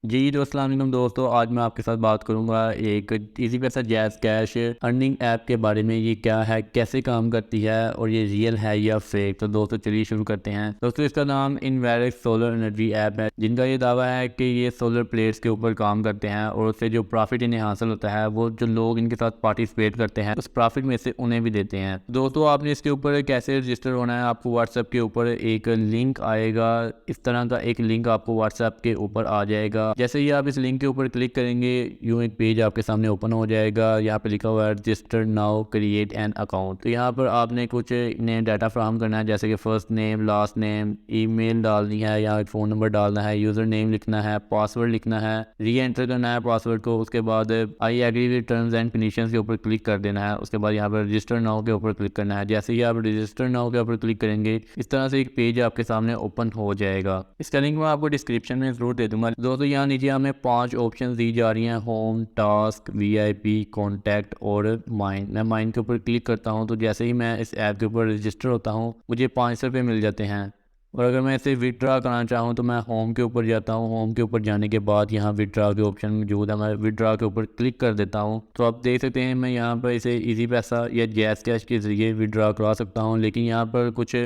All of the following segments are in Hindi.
जी तो अस्सलाम वालेकुम दोस्तों, आज मैं आपके साथ बात करूंगा एक इजी पैसा जैज़ कैश अर्निंग ऐप के बारे में। ये क्या है, कैसे काम करती है और ये रियल है या फेक। तो दोस्तों चलिए शुरू करते हैं। दोस्तों इसका नाम इन्वेरेक्स सोलर एनर्जी ऐप है, जिनका ये दावा है कि ये सोलर प्लेट्स के ऊपर काम करते हैं और उससे जो प्रॉफिट इन्हें हासिल होता है वो जो लोग इनके साथ पार्टिसिपेट करते हैं उस प्रॉफिट में से उन्हें भी देते हैं। दोस्तों आपने इसके ऊपर कैसे रजिस्टर होना है, आपको व्हाट्सएप के ऊपर एक लिंक आएगा। इस तरह का एक लिंक आपको व्हाट्सएप के ऊपर आ जाएगा। जैसे ही आप इस लिंक के ऊपर क्लिक करेंगे यूँ एक पेज आपके सामने ओपन हो जाएगा। यहाँ पे लिखा हुआ है register now create an account. तो यहाँ पर आपने कुछ नए डाटा फ्राहम करना है, जैसे कि first name, last name, email डालनी है या फ़ोन नंबर डालना है, यूज़र नेम लिखना है, पासवर्ड लिखना है, री एंटर करना है पासवर्ड को। उसके बाद I agree with terms and conditions के ऊपर क्लिक कर देना है। उसके बाद यहाँ पर रजिस्टर नाउ के ऊपर क्लिक करना है। जैसे ही आप रजिस्टर नाउ के ऊपर क्लिक करेंगे इस तरह से एक पेज आपके सामने ओपन हो जाएगा। इसका लिंक मैं आपको डिस्क्रिप्शन में ज़रूर दे दूंगा। दोस्तों यहाँ नीचे हमें 5 ऑप्शन दी जा रही हैं, होम, टास्क, वीआईपी, कॉन्टैक्ट और माइन। मैं माइन के ऊपर क्लिक करता हूँ तो जैसे ही मैं इस ऐप के ऊपर रजिस्टर होता हूँ मुझे 500 रुपये मिल जाते हैं। और अगर मैं इसे विड्रा करना चाहूँ तो मैं होम के ऊपर जाता हूँ। होम के ऊपर जाने के बाद यहाँ विड्रा के ऑप्शन मौजूद है, मैं विड्रा के ऊपर क्लिक कर देता हूँ। तो आप देख सकते हैं मैं यहाँ पर इसे इजी पैसा या जैज़ कैश के ज़रिए विड्रा करा सकता हूँ, लेकिन यहाँ पर कुछ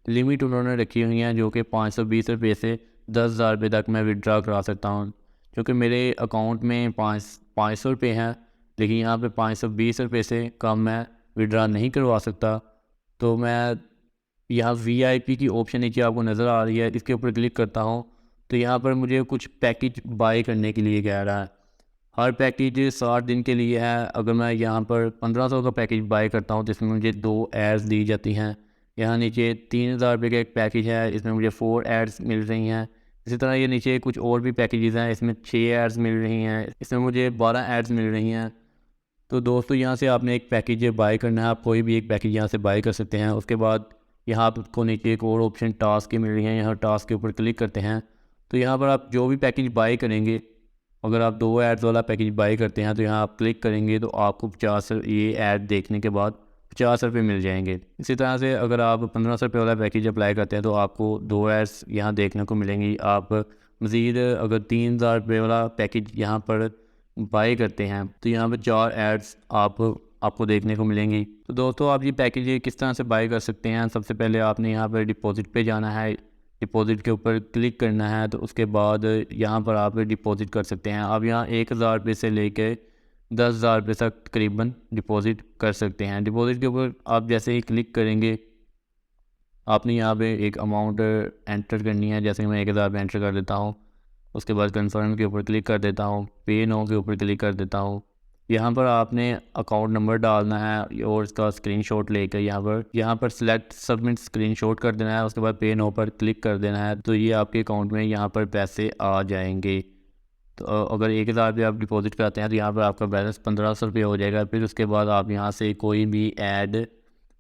लिमिट उन्होंने रखी हुई हैं जो कि 520 रुपये से 10,000 रुपये तक मैं विड्रा करा सकता हूँ। क्योंकि मेरे अकाउंट में 500 रुपये हैं, लेकिन यहाँ पे 520 रुपये से कम मैं विड्रा नहीं करवा सकता। तो मैं यहाँ वीआईपी की ऑप्शन नीचे आपको नज़र आ रही है, इसके ऊपर क्लिक करता हूँ तो यहाँ पर मुझे कुछ पैकेज बाय करने के लिए कह रहा है। हर पैकेज 60 दिन के लिए है। अगर मैं यहाँ पर 1500 का पैकेज बाय करता हूँ तो इसमें मुझे 2 एड्स दी जाती हैं। यहाँ नीचे 3,000 रुपये का एक पैकेज है, इसमें मुझे 4 एड्स मिल रही हैं। इसी तरह ये नीचे कुछ और भी पैकेजेस हैं, इसमें 6 एड्स मिल रही हैं, इसमें मुझे 12 एड्स मिल रही हैं। तो दोस्तों यहाँ से आपने एक पैकेज बाय करना है, आप कोई भी एक पैकेज यहाँ से बाय कर सकते हैं। उसके बाद यहाँ आपको नीचे एक और ऑप्शन टास्क की मिल रही है, यहाँ टास्क के ऊपर क्लिक करते हैं तो यहाँ पर आप जो भी पैकेज बाय करेंगे, अगर आप 2 एड्स वाला पैकेज बाय करते हैं तो यहाँ आप क्लिक करेंगे तो आपको 50 ये ऐड देखने के बाद 50 रुपये मिल जाएंगे। इसी तरह से अगर आप 1500 रुपये वाला पैकेज अप्लाई करते हैं तो आपको 2 एड्स यहाँ देखने को मिलेंगी। आप मज़ीद अगर 3,000 रुपये वाला पैकेज यहाँ पर बाय करते हैं तो यहाँ पर 4 एड्स आपको देखने को मिलेंगी। तो दोस्तों आप ये पैकेज किस तरह से बाय कर सकते हैं, सबसे पहले आपने यहाँ पर डिपॉजिट पे जाना है, डिपॉजिट के ऊपर क्लिक करना है। तो उसके बाद यहाँ पर आप डिपॉजिट कर सकते हैं। आप यहाँ 1,000 रुपये से लेकर 10,000 रुपये तक तकरीबन डिपॉजिट कर सकते हैं। डिपॉजिट के ऊपर आप जैसे ही क्लिक करेंगे आपने यहाँ पे एक अमाउंट एंटर करनी है, जैसे कि मैं 1,000 रुपये एंटर कर देता हूँ। उसके बाद कंफर्म के ऊपर क्लिक कर देता हूँ, पे नो के ऊपर क्लिक कर देता हूँ। यहाँ पर आपने अकाउंट नंबर डालना है और इसका स्क्रीनशॉट लेकर यहाँ पर सिलेक्ट सबमिट स्क्रीनशॉट कर देना है। उसके बाद पे नो पर क्लिक कर देना है तो ये आपके अकाउंट में यहाँ पर पैसे आ जाएंगे। तो अगर 1,000 रुपये आप डिपॉजिट कराते हैं तो यहाँ पर आपका बैलेंस 1,500 रुपये हो जाएगा। फिर उसके बाद आप यहाँ से कोई भी ऐड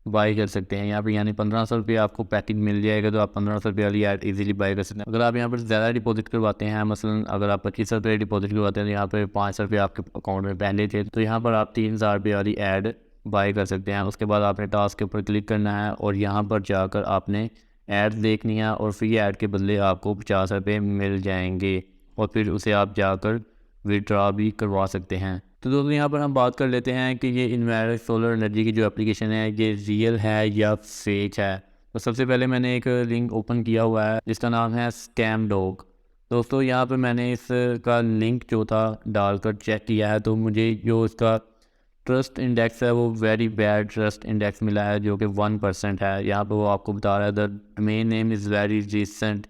बाई कर सकते हैं। यहाँ पर यानी 1,500 रुपये आपको पैकेज मिल जाएगा तो आप 1,500 रुपये वाली ऐड इजीली बाई कर सकते हैं। अगर आप यहाँ पर ज़्यादा डिपॉजिट करवाते हैं, मसलन अगर आप 25 रुपये डिपॉजिट करवाते हैं तो यहाँ पर 500 रुपये आपके अकाउंट में पहले थे, तो यहाँ पर आप 3,000 रुपये वाली ऐड बाई कर सकते हैं। उसके बाद आपने टास्क के ऊपर क्लिक करना है और यहाँ पर जाकर आपने ऐड देखनी है और फ्री ऐड के बदले आपको 50 रुपये मिल जाएंगे और फिर उसे आप जाकर विड्रॉ भी करवा सकते हैं। तो दोस्तों यहाँ पर हम बात कर लेते हैं कि ये इन्वेरेक्स सोलर एनर्जी की जो एप्लीकेशन है ये रियल है या फेक है। तो सबसे पहले मैंने एक लिंक ओपन किया हुआ है जिसका नाम है स्कैम डॉग। दोस्तों यहाँ पर मैंने इसका लिंक जो था डालकर चेक किया है तो मुझे जो इसका ट्रस्ट इंडेक्स है वो वेरी बैड ट्रस्ट इंडेक्स मिला है जो कि 1% है। यहाँ पर वो आपको बता रहा है the domain name is very recent,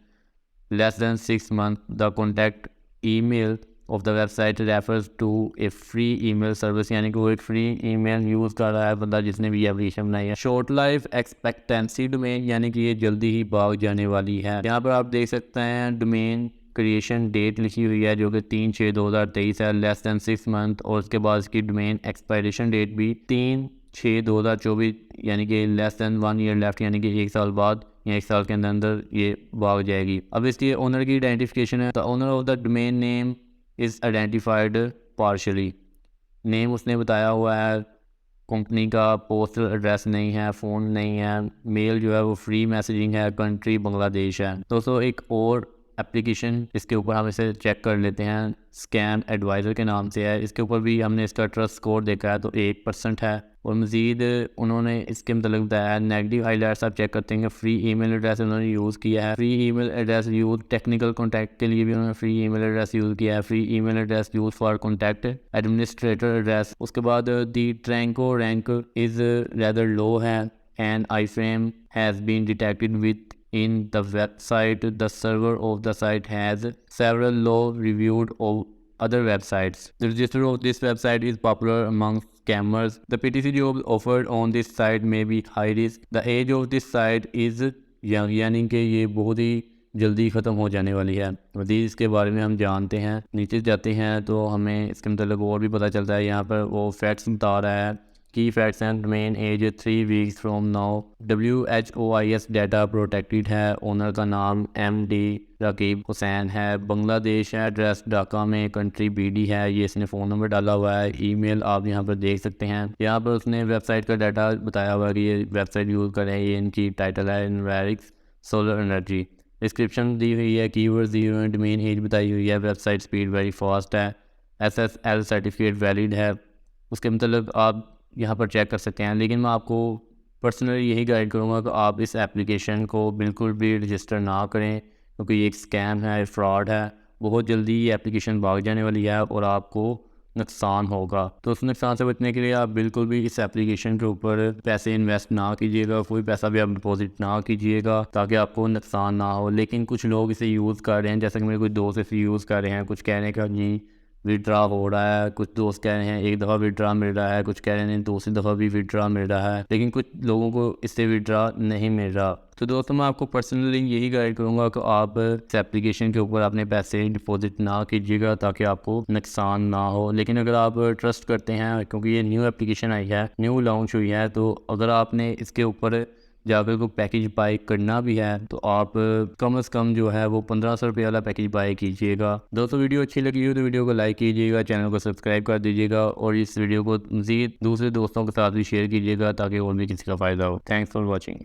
less than 6 months. The contact email of the website refers to a free email service, यानी कि वो एक फ्री ईमेल यूज़ कर रहा है बंदा जिसने भी एप्लीकेशन बनाई है। शॉर्ट लाइफ एक्सपेक्टेंसी डोमेन, यानी कि ये जल्दी ही भाग जाने वाली है। यहाँ पर आप देख सकते हैं डोमेन क्रिएशन डेट लिखी हुई है जो कि 3/6/2023 है, लेस दैन 6 मंथ। और उसके बाद इसकी डोमेन एक्सपायरेशन डेट भी 3/6/2024, यानी कि लेस दैन 1 ईयर लेफ्ट, यानी कि 1 साल बाद या 1 साल के अंदर अंदर ये भाग जाएगी। अब इसकी ओनर की आइडेंटिफिकेशन है, the owner of the domain name is identified partially. Name उसने बताया हुआ है, कंपनी का पोस्टल एड्रेस नहीं है, फ़ोन नहीं है, मेल जो है वो फ्री मैसेजिंग है, कंट्री बांग्लादेश है। दोस्तों एक और एप्लीकेशन इसके ऊपर हम इसे चेक कर लेते हैं, स्कैम एडवाइज़र के नाम से है। इसके ऊपर भी हमने इसका ट्रस्ट स्कोर देखा है तो 1% है। और मज़ीद उन्होंने इसके मतलब बताया नेगेटिव हाईलाइट्स आप चेक करते हैं। फ्री ईमेल एड्रेस उन्होंने यूज़ किया है, free email address use technical contact के लिए भी उन्होंने फ्री ईमेल एड्रेस यूज़ किया है, free email address use for contact administrator address. उसके बाद the Tranco rank is rather low है and iframe has been detected with in the website. The server of the site has several low reviewed of other websites. The register of this website is popular among scammers. The PTC jobs offered on this site may be high risk. The age of this site is young, यानी कि ये बहुत ही जल्दी ख़त्म हो जाने वाली है। मज़ीद इसके बारे में हम जानते हैं, नीचे जाते हैं तो हमें इसके मतलब और भी पता चलता है। यहाँ पर वो फैक्ट्स बता रहा है की facts and main age 3 weeks from now. WHOIS data protected है। ओनर का नाम MD रकीब हुसैन है। बांग्लादेश है। एड्रेस ढाका में। कंट्री BD है। ये इसने फ़ोन नंबर डाला हुआ है। ईमेल आप यहाँ पर देख सकते हैं। यहाँ पर उसने वेबसाइट का डाटा बताया हुआ है कि ये वेबसाइट यूज़ करें। ये इनकी टाइटल है इन्वेरिक्स सोलर एनर्जी। डिस्क्रिप्शन दी हुई है, कीवर्ड दी हुई है, डोमेन एज बताई हुई है, वेबसाइट स्पीड वेरी फास्ट है, SSL सर्टिफिकेट वैलिड है। उसके मतलब आप यहाँ पर चेक कर सकते हैं। लेकिन मैं आपको पर्सनली यही गाइड करूँगा कि आप इस एप्लीकेशन को बिल्कुल भी रजिस्टर ना करें, क्योंकि ये एक स्कैम है, फ्रॉड है। बहुत जल्दी ये एप्लीकेशन भाग जाने वाली है और आपको नुकसान होगा। तो उस नुकसान से बचने के लिए आप बिल्कुल भी इस एप्लीकेशन के ऊपर पैसे इन्वेस्ट ना कीजिएगा, कोई पैसा भी आप डिपॉजिट ना कीजिएगा ताकि आपको नुकसान ना हो। लेकिन कुछ लोग इसे यूज़ कर रहे हैं, जैसे कि मेरे कुछ दोस्त इसे यूज़ कर रहे हैं। कुछ कहने का जी विड्रा हो रहा है, कुछ दोस्त कह रहे हैं एक दफ़ा विड्रा मिल रहा है, कुछ कह रहे हैं दूसरी दफ़ा भी विड्रा मिल रहा है, लेकिन कुछ लोगों को इससे विड्रा नहीं मिल रहा। तो दोस्तों मैं आपको पर्सनली यही गाइड करूँगा कि आप इस एप्लीकेशन के ऊपर अपने पैसे डिपॉजिट ना कीजिएगा ताकि आपको नुकसान ना हो। लेकिन अगर आप ट्रस्ट करते हैं, क्योंकि ये न्यू एप्लीकेशन आई है, न्यू लॉन्च हुई है, तो अगर आपने इसके ऊपर जाकर को पैकेज बाई करना भी है तो आप कम से कम जो है वो 1500 रुपये वाला पैकेज बाई कीजिएगा। दोस्तों वीडियो अच्छी लगी हो तो वीडियो को लाइक कीजिएगा, चैनल को सब्सक्राइब कर दीजिएगा और इस वीडियो को मज़ीद दूसरे दोस्तों के साथ भी शेयर कीजिएगा ताकि और भी किसी का फ़ायदा हो। Thanks for watching.